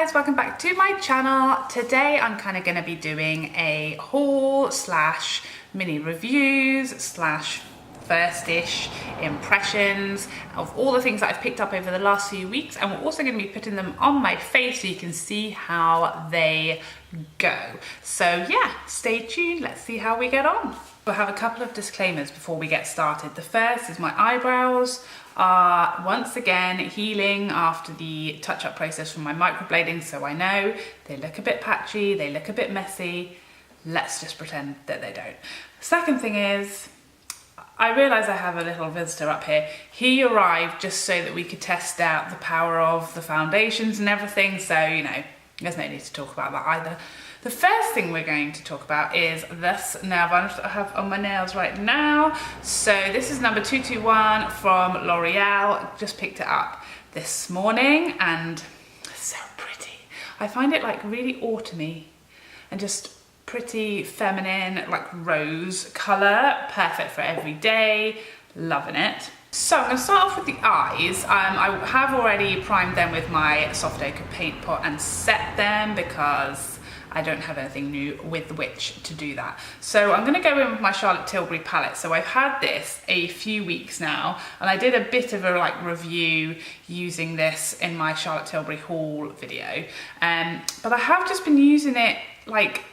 guys, welcome back to my channel. Today I'm kind of going to be doing a haul slash mini reviews slash first-ish impressions of all the things that I've picked up over the last few weeks, and we're also going to be putting them on my face so you can see how they go. So yeah, stay tuned, let's see how we get on. We'll have a couple of disclaimers before we get started. The first is my eyebrows are once again healing after the touch-up process from my microblading, so I know they look a bit patchy, they look a bit messy. Let's just pretend that they don't. Second thing is, I realise I have a little visitor up here. He arrived just so that we could test out the power of the foundations and everything, so you know, there's no need to talk about that either. The first thing we're going to talk about is this nail varnish that I have on my nails right now. So this is number 221 from L'Oreal. Just picked it up this morning and it's so pretty. I find it like really autumny and just pretty feminine, like rose colour. Perfect for every day. Loving it. So I'm going to start off with the eyes. I have already primed them with my soft ochre paint pot and set them because I don't have anything new with which to do that. So I'm going to go in with my Charlotte Tilbury palette. So I've had this a few weeks now, and I did a bit of a like review using this in my Charlotte Tilbury haul video. But I have just been using it like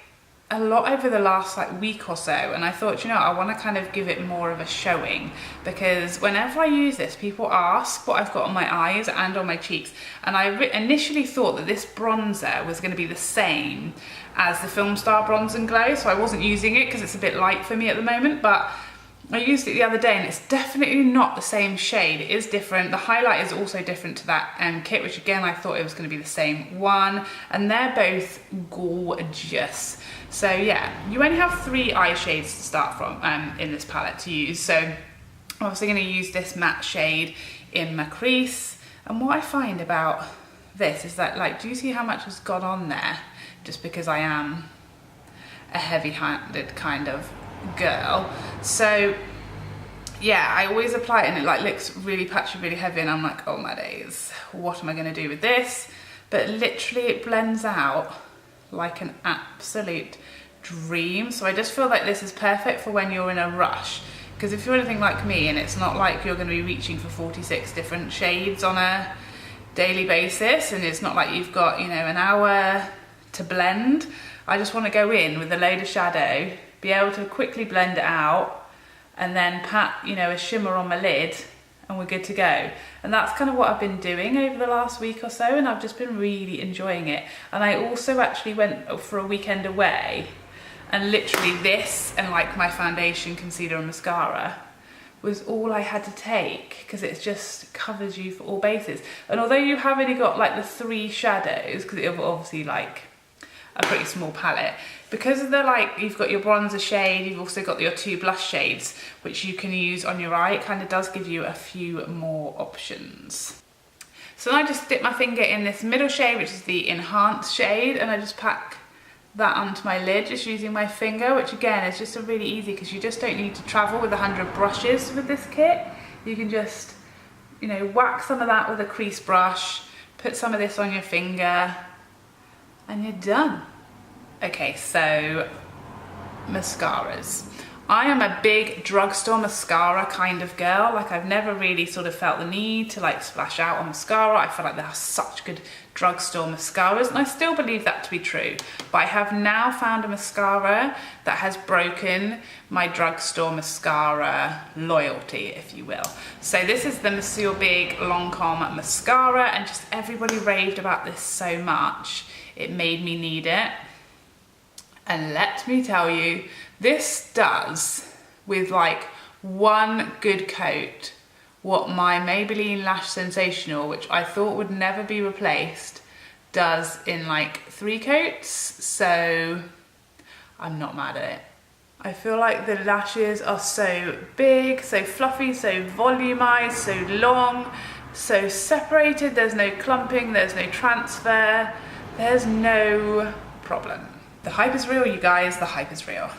a lot over the last like week or so, and I thought, you know, I want to kind of give it more of a showing, because whenever I use this, people ask what I've got on my eyes and on my cheeks, and I initially thought that this bronzer was going to be the same as the Film Star Bronze and Glow, so I wasn't using it because it's a bit light for me at the moment, but I used it the other day and it's definitely not the same shade. It is different. The highlight is also different to that kit, which again I thought it was going to be the same one, and they're both gorgeous. So yeah, you only have 3 eye shades to start from in this palette to use. So I'm obviously going to use this matte shade in my crease, and what I find about this is that, like, do you see how much has gone on there? Just because I am a heavy-handed kind of girl. So yeah, I always apply it and it like looks really patchy, really heavy, and I'm like, oh my days, what am I going to do with this? But literally it blends out like an absolute dream. So I just feel like this is perfect for when you're in a rush, because if you're anything like me and it's not like you're going to be reaching for 46 different shades on a daily basis, and it's not like you've got, you know, an hour to blend, I just want to go in with a load of shadow, be able to quickly blend it out, and then pat, you know, a shimmer on my lid, and we're good to go. And that's kind of what I've been doing over the last week or so, and I've just been really enjoying it. And I also actually went for a weekend away, and literally this and like my foundation, concealer and mascara was all I had to take, because it just covers you for all bases. And although you have only got like the 3 shadows, because it's obviously like a pretty small palette, because of the like, you've got your bronzer shade, you've also got your 2 blush shades which you can use on your eye. It kind of does give you a few more options. So I just dip my finger in this middle shade, which is the enhanced shade, and I just pack that onto my lid just using my finger, which again is just a really easy, because you just don't need to travel with 100 brushes with this kit. You can just, you know, whack some of that with a crease brush, put some of this on your finger, and you're done. Okay, so mascaras. I am a big drugstore mascara kind of girl. Like, I've never really sort of felt the need to like splash out on mascara. I feel like there are such good drugstore mascaras, and I still believe that to be true. But I have now found a mascara that has broken my drugstore mascara loyalty, if you will. So this is the Monsieur Big Lancome mascara, and just everybody raved about this so much, it made me need it. And let me tell you, this does, with like one good coat, what my Maybelline Lash Sensational, which I thought would never be replaced, does in like 3 coats. So I'm not mad at it. I feel like the lashes are so big, so fluffy, so volumized, so long, so separated. There's no clumping, there's no transfer, there's no problem. The hype is real, you guys, the hype is real.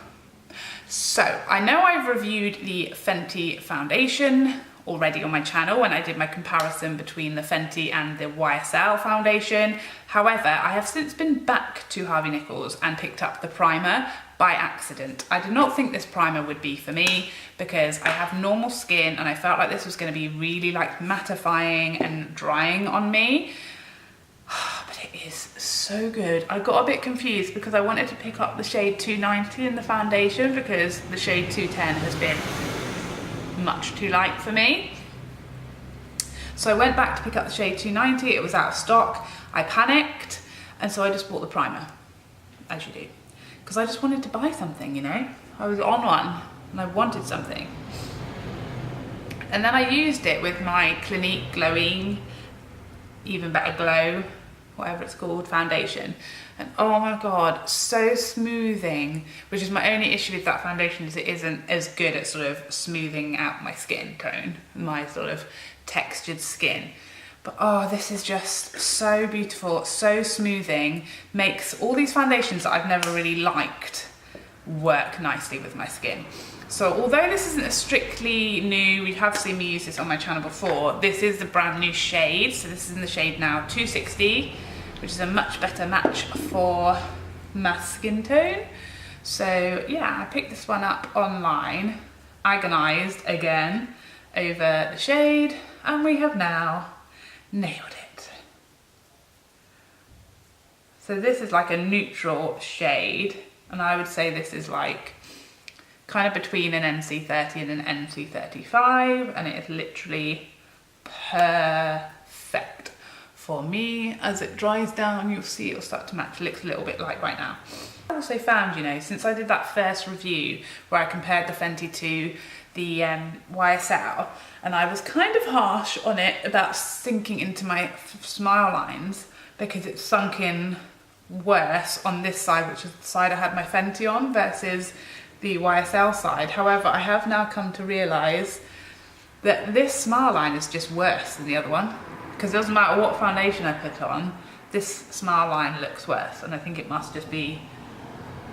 So I know I've reviewed the Fenty foundation already on my channel when I did my comparison between the Fenty and the YSL foundation. However, I have since been back to Harvey Nichols and picked up the primer by accident. I did not think this primer would be for me because I have normal skin and I felt like this was going to be really like mattifying and drying on me. But it is so good. I got a bit confused because I wanted to pick up the shade 290 in the foundation because the shade 210 has been much too light for me. So I went back to pick up the shade 290, it was out of stock. I panicked, and so I just bought the primer, as you do. Because I just wanted to buy something, you know? I was on one, and I wanted something. And then I used it with my Clinique Glowing, Even Better Glow, whatever it's called, foundation. And oh my God, so smoothing, which is my only issue with that foundation is it isn't as good at sort of smoothing out my skin tone, my sort of textured skin. But oh, this is just so beautiful, so smoothing, makes all these foundations that I've never really liked work nicely with my skin. So although this isn't a strictly new, you have seen me use this on my channel before, this is the brand new shade. So this is in the shade now 260, which is a much better match for my skin tone. So yeah, I picked this one up online, agonized again over the shade, and we have now nailed it. So this is like a neutral shade, and I would say this is like kind of between an NC30 and an NC35, and it is literally perfect for me. As it dries down, you'll see it'll start to match. It looks a little bit light right now. I also found, you know, since I did that first review where I compared the Fenty to the YSL, and I was kind of harsh on it about sinking into my smile lines because it's sunk in worse on this side, which is the side I had my Fenty on, versus the YSL side. However, I have now come to realise that this smile line is just worse than the other one, because it doesn't matter what foundation I put on, this smile line looks worse, and I think it must just be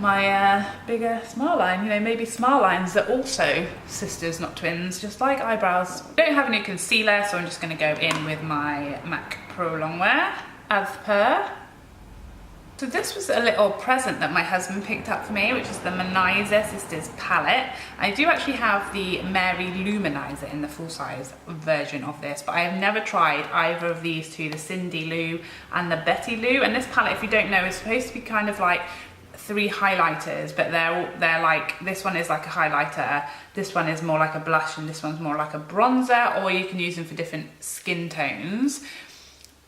my bigger smile line. You know, maybe smile lines are also sisters, not twins, just like eyebrows. I don't have any concealer, so I'm just going to go in with my MAC Pro Longwear as per. So this was a little present that my husband picked up for me, which is the Manizer Sisters palette. I do actually have the Mary Luminizer in the full-size version of this, but I have never tried either of these two, the Cindy Lou and the Betty Lou. And this palette, if you don't know, is supposed to be kind of like 3 highlighters, but they're like, this one is like a highlighter, this one is more like a blush, and this one's more like a bronzer, or you can use them for different skin tones.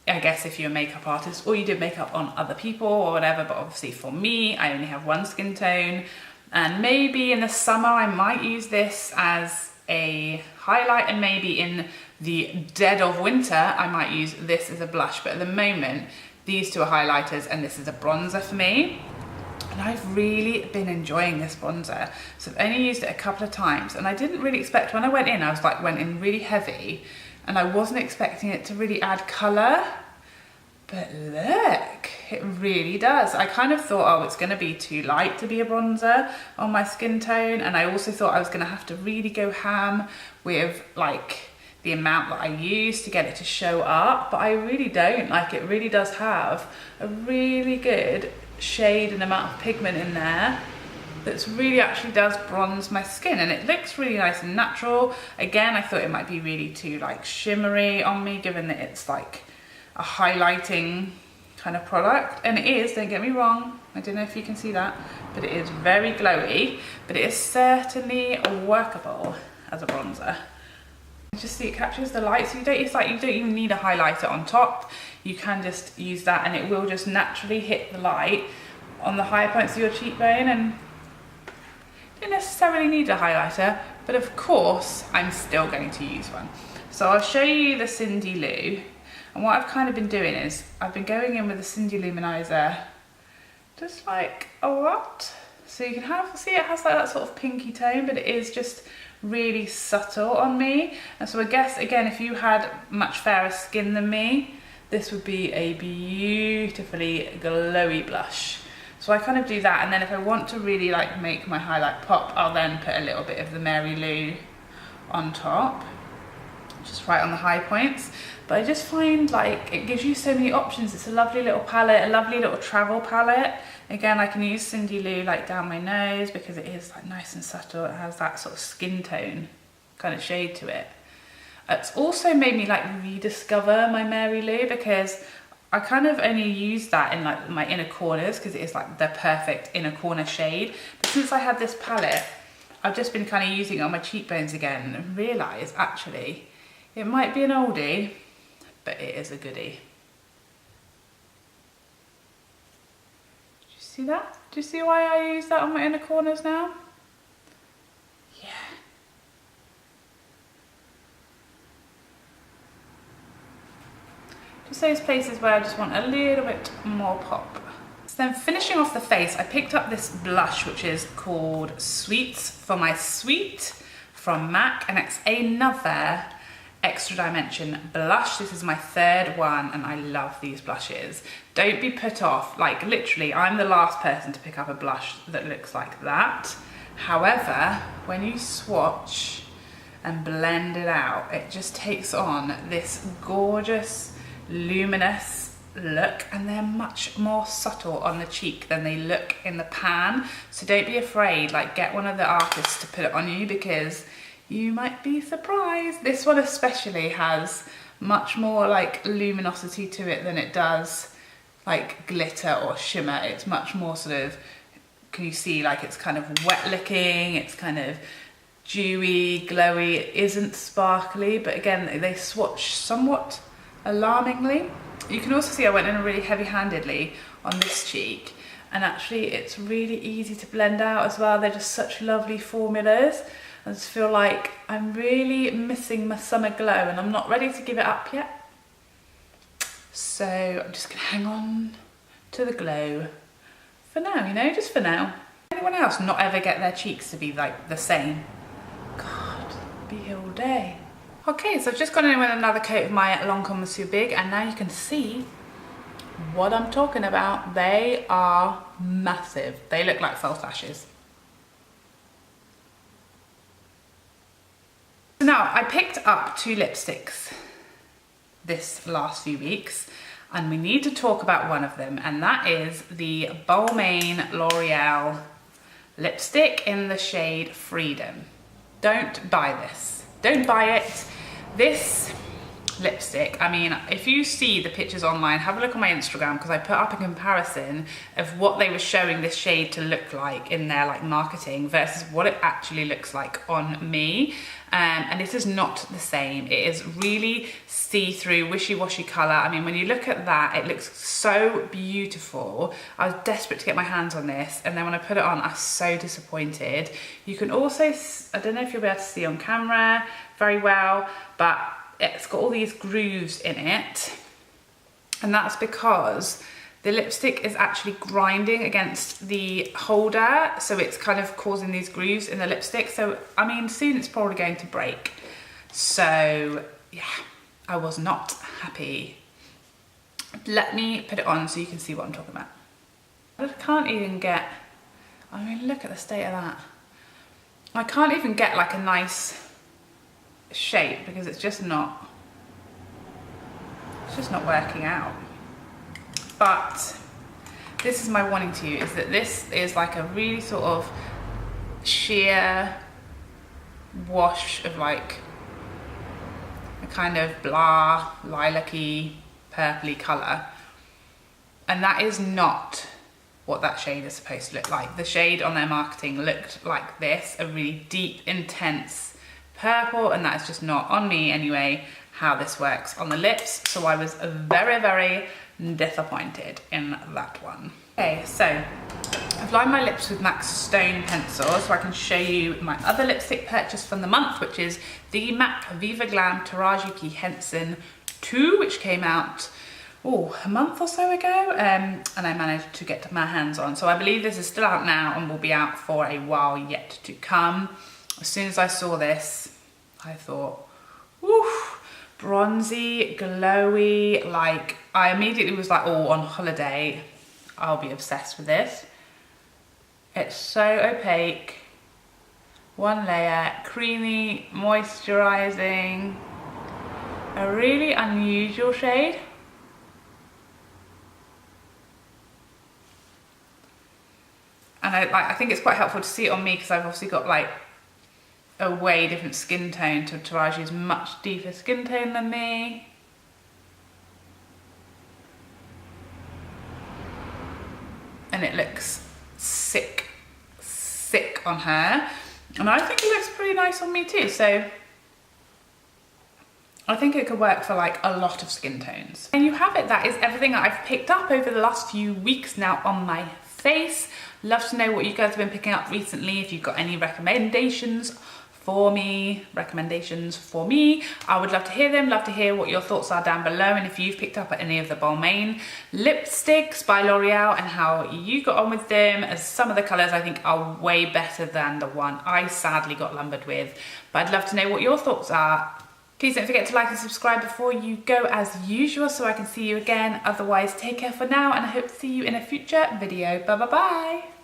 I guess if you're a makeup artist or you did makeup on other people or whatever, but obviously for me, I only have one skin tone, and maybe in the summer I might use this as a highlight, and maybe in the dead of winter I might use this as a blush. But at the moment, these two are highlighters and this is a bronzer for me. And I've really been enjoying this bronzer. So I've only used it a couple of times, and I didn't really expect, when I went in, I was like, went in really heavy, and I wasn't expecting it to really add colour. But look, it really does. I kind of thought, oh, it's gonna be too light to be a bronzer on my skin tone. And I also thought I was gonna have to really go ham with like the amount that I use to get it to show up. But I really don't. Like, it really does have a really good shade and amount of pigment in there that's really actually does bronze my skin, and it looks really nice and natural. Again, I thought it might be really too like shimmery on me, given that it's like a highlighting kind of product, and it is, don't get me wrong, I don't know if you can see that, but it is very glowy, but it is certainly workable as a bronzer. Just see, it captures the light, so you don't even need a highlighter on top. You can just use that and it will just naturally hit the light on the higher points of your cheekbone, and you don't necessarily need a highlighter, but of course I'm still going to use one. So I'll show you the Cindy Lou, and what I've kind of been doing is I've been going in with the Cindy Luminizer just like a lot. So you can see it has like that sort of pinky tone, but it is just really subtle on me. And so I guess, again, if you had much fairer skin than me, this would be a beautifully glowy blush. So I kind of do that, and then if I want to really like make my highlight pop, I'll then put a little bit of the Mary Lou on top. just right on the high points. But I just find like it gives you so many options. It's a lovely little palette, a lovely little travel palette. Again, I can use Cindy Lou like down my nose because it is like nice and subtle. It has that sort of skin tone kind of shade to it. It's also made me like rediscover my Mary Lou, because I kind of only use that in like my inner corners because it is like the perfect inner corner shade. But since I had this palette, I've just been kind of using it on my cheekbones again and realised actually it might be an oldie, but it is a goodie. Do you see that? Do you see why I use that on my inner corners now? Yeah. Just those places where I just want a little bit more pop. So then finishing off the face, I picked up this blush which is called Sweets for My Sweet from MAC, and it's another Extra Dimension blush. This is my third one and I love these blushes. Don't be put off, like literally I'm the last person to pick up a blush that looks like that. However, when you swatch and blend it out, it just takes on this gorgeous luminous look, and they're much more subtle on the cheek than they look in the pan. So don't be afraid, like get one of the artists to put it on you because you might be surprised. This one especially has much more like luminosity to it than it does like glitter or shimmer. It's much more sort of, can you see, like it's kind of wet looking, it's kind of dewy, glowy. It isn't sparkly, but again, they swatch somewhat alarmingly. You can also see I went in really heavy-handedly on this cheek, and actually it's really easy to blend out as well. They're just such lovely formulas. I just feel like I'm really missing my summer glow and I'm not ready to give it up yet. So I'm just gonna hang on to the glow for now, you know, just for now. Anyone else not ever get their cheeks to be like the same? God, be here all day. Okay, so I've just gone in with another coat of my Lancome Monsieur Big, and now you can see what I'm talking about. They are massive. They look like false lashes. Now, I picked up 2 lipsticks this last few weeks, and we need to talk about one of them, and that is the Balmain L'Oreal lipstick in the shade Freedom. Don't buy this. Don't buy it. This lipstick, I mean, if you see the pictures online, have a look on my Instagram because I put up a comparison of what they were showing this shade to look like in their like marketing versus what it actually looks like on me. And it is not the same. It is really see-through, wishy-washy colour. I mean, when you look at that, it looks so beautiful. I was desperate to get my hands on this, and then when I put it on, I was so disappointed. You can also, I don't know if you'll be able to see on camera very well, but it's got all these grooves in it, and that's because the lipstick is actually grinding against the holder, so it's kind of causing these grooves in the lipstick. So, I mean, soon it's probably going to break. So, yeah, I was not happy. Let me put it on so you can see what I'm talking about. I can't even get, I mean, look at the state of that. I can't even get like a nice shape because it's just not working out. But this is my warning to you, is that this is like a really sort of sheer wash of like a kind of blah, lilac-y, purpley colour. And that is not what that shade is supposed to look like. The shade on their marketing looked like this, a really deep, intense purple, and that is just not, on me anyway, how this works on the lips. So I was very, very disappointed in that one. Okay, so I've lined my lips with MAC Stone pencil so I can show you my other lipstick purchase from the month, which is the MAC Viva Glam Taraji Henson 2, which came out a month or so ago, and I managed to get my hands on. So I believe this is still out now and will be out for a while yet to come. As soon as I saw this, I thought, woof, bronzy, glowy, like I immediately was like, oh, on holiday, I'll be obsessed with this. It's so opaque, one layer, creamy, moisturizing, a really unusual shade. And I think it's quite helpful to see it on me because I've obviously got like a way different skin tone to Taraji's much deeper skin tone than me. And it looks sick on her. And I think it looks pretty nice on me too. So I think it could work for like a lot of skin tones. And you have it. That is everything that I've picked up over the last few weeks now on my face. Love to know what you guys have been picking up recently. If you've got any recommendations for me, I would love to hear them. Love to hear what your thoughts are down below, and if you've picked up any of the Balmain lipsticks by L'Oreal and how you got on with them, as some of the colours I think are way better than the one I sadly got lumbered with. But I'd love to know what your thoughts are. Please don't forget to like and subscribe before you go as usual so I can see you again. Otherwise, take care for now, and I hope to see you in a future video. Bye bye bye.